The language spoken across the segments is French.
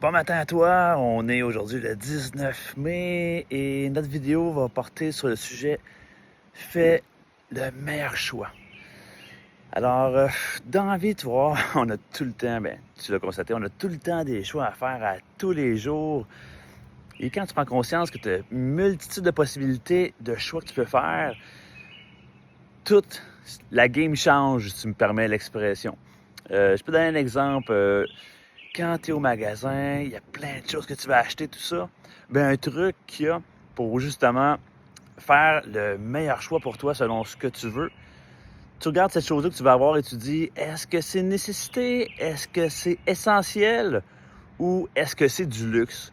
Bon matin à toi, on est aujourd'hui le 19 mai et notre vidéo va porter sur le sujet « Fais le meilleur choix ». Alors, dans la vie, tu vois, on a tout le temps, tu l'as constaté, on a tout le temps des choix à faire à tous les jours. Et quand tu prends conscience que tu as une multitude de possibilités de choix que tu peux faire, toute la game change, si tu me permets l'expression. Je peux donner un exemple. Quand tu es au magasin, il y a plein de choses que tu vas acheter, tout ça. Un truc qu'il y a pour justement faire le meilleur choix pour toi selon ce que tu veux. Tu regardes cette chose-là que tu vas avoir et tu dis, est-ce que c'est une nécessité? Est-ce que c'est essentiel? Ou est-ce que c'est du luxe?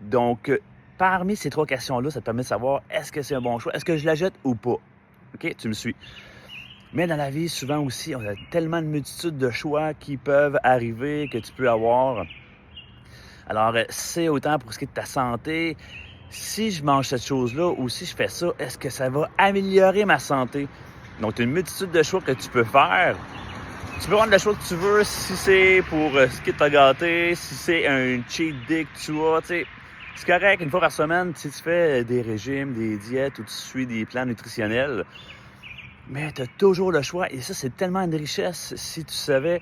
Donc, parmi ces trois questions-là, ça te permet de savoir, est-ce que c'est un bon choix? Est-ce que je la jette ou pas? OK, tu me suis. Mais dans la vie, souvent aussi, on a tellement de multitudes de choix qui peuvent arriver, que tu peux avoir. Alors, c'est autant pour ce qui est de ta santé. Si je mange cette chose-là ou si je fais ça, est-ce que ça va améliorer ma santé? Donc, tu as une multitude de choix que tu peux faire. Tu peux prendre le choix que tu veux si c'est pour ce qui est de te gâter, si c'est un cheat day que tu as, tu sais. C'est correct, une fois par semaine, si tu fais des régimes, des diètes ou tu suis des plans nutritionnels. Mais tu as toujours le choix et ça, c'est tellement une richesse si tu savais.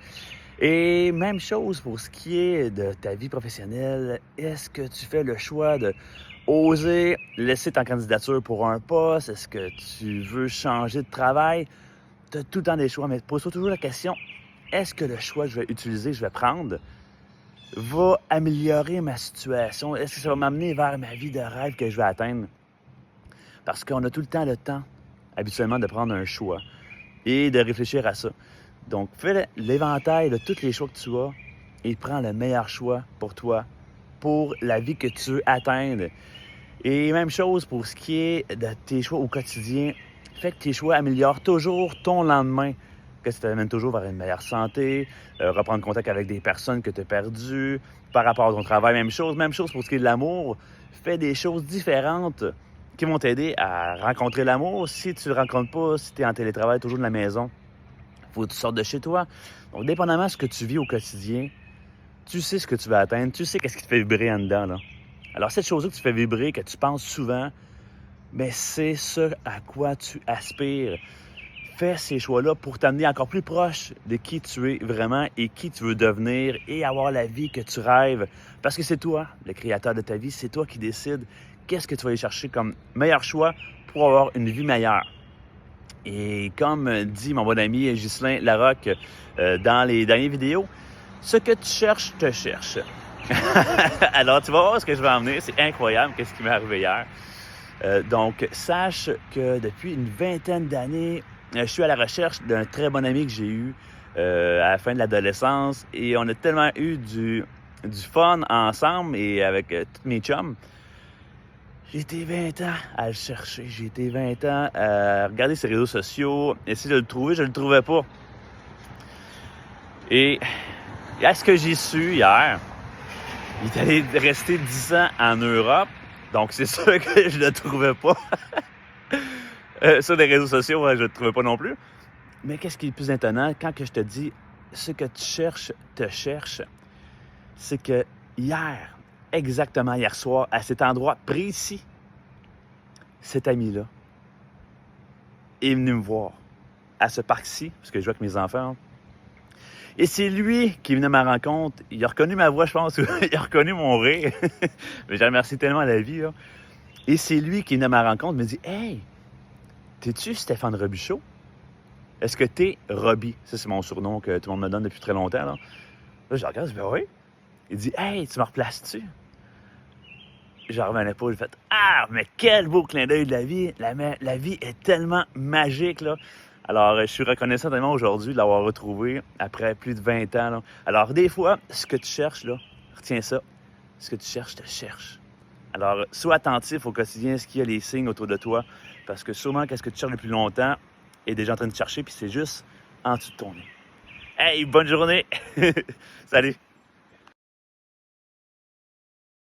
Et même chose pour ce qui est de ta vie professionnelle. Est-ce que tu fais le choix de oser laisser ta candidature pour un poste? Est-ce que tu veux changer de travail? Tu as tout le temps des choix, mais pose-toi toujours la question, est-ce que le choix que je vais utiliser, je vais prendre, va améliorer ma situation? Est-ce que ça va m'amener vers ma vie de rêve que je vais atteindre? Parce qu'on a tout le temps, habituellement, de prendre un choix et de réfléchir à ça. Donc, fais l'éventail de tous les choix que tu as et prends le meilleur choix pour toi, pour la vie que tu veux atteindre. Et même chose pour ce qui est de tes choix au quotidien. Fais que tes choix améliorent toujours ton lendemain, que ça t'amène toujours vers une meilleure santé, reprendre contact avec des personnes que tu as perdues, par rapport à ton travail, même chose pour ce qui est de l'amour. Fais des choses différentes qui vont t'aider à rencontrer l'amour. Si tu ne le rencontres pas, si tu es en télétravail, toujours de la maison, il faut que tu sortes de chez toi. Donc, dépendamment de ce que tu vis au quotidien, tu sais ce que tu vas atteindre, tu sais qu'est-ce qui te fait vibrer en dedans, là. Alors, cette chose-là que tu fais vibrer, que tu penses souvent, c'est ce à quoi tu aspires. Fais ces choix-là pour t'amener encore plus proche de qui tu es vraiment et qui tu veux devenir et avoir la vie que tu rêves. Parce que c'est toi, le créateur de ta vie, c'est toi qui décides qu'est-ce que tu vas aller chercher comme meilleur choix pour avoir une vie meilleure. Et comme dit mon bon ami Ghislain Larocque dans les dernières vidéos, ce que tu cherches, te cherche. Alors, tu vas voir ce que je vais emmener. C'est incroyable, qu'est-ce qui m'est arrivé hier. Donc, sache que depuis une vingtaine d'années, je suis à la recherche d'un très bon ami que j'ai eu à la fin de l'adolescence. Et on a tellement eu du fun ensemble et avec tous mes chums. J'ai été 20 ans à le chercher. J'ai été 20 ans à regarder ses réseaux sociaux, essayer de le trouver. Je ne le trouvais pas. Et à ce que j'ai su hier, il est allé rester 10 ans en Europe. Donc, c'est sûr que je ne le trouvais pas. Sur les réseaux sociaux, je ne le trouvais pas non plus. Mais qu'est-ce qui est le plus étonnant, quand que je te dis ce que tu cherches, te cherche, c'est que exactement hier soir, à cet endroit précis, cet ami-là est venu me voir à ce parc-ci, parce que je joue avec mes enfants. Et c'est lui qui est venu à ma rencontre. Il a reconnu ma voix, je pense. Il a reconnu mon rire. Mais je remercie tellement la vie, là. Et c'est lui qui est venu à ma rencontre. Il me dit « Hey, t'es-tu Stéphane Robichaud? Est-ce que t'es Roby? » Ça, c'est mon surnom que tout le monde me donne depuis très longtemps, là. Là, je regarde, je dis « Oui. » Il dit « Hey, tu me replaces-tu? » Je revenais pas. J'ai fait « Ah, mais quel beau clin d'œil de la vie. La vie est tellement magique, là. » Alors, je suis reconnaissant tellement aujourd'hui de l'avoir retrouvé après plus de 20 ans, là. Alors, des fois, ce que tu cherches, là, retiens ça. Ce que tu cherches, te cherche. Alors, sois attentif au quotidien, ce qu'il y a les signes autour de toi. Parce que sûrement, qu'est-ce que tu cherches le plus longtemps est déjà en train de te chercher, puis c'est juste en dessous de ton nez. Hey, bonne journée! Salut!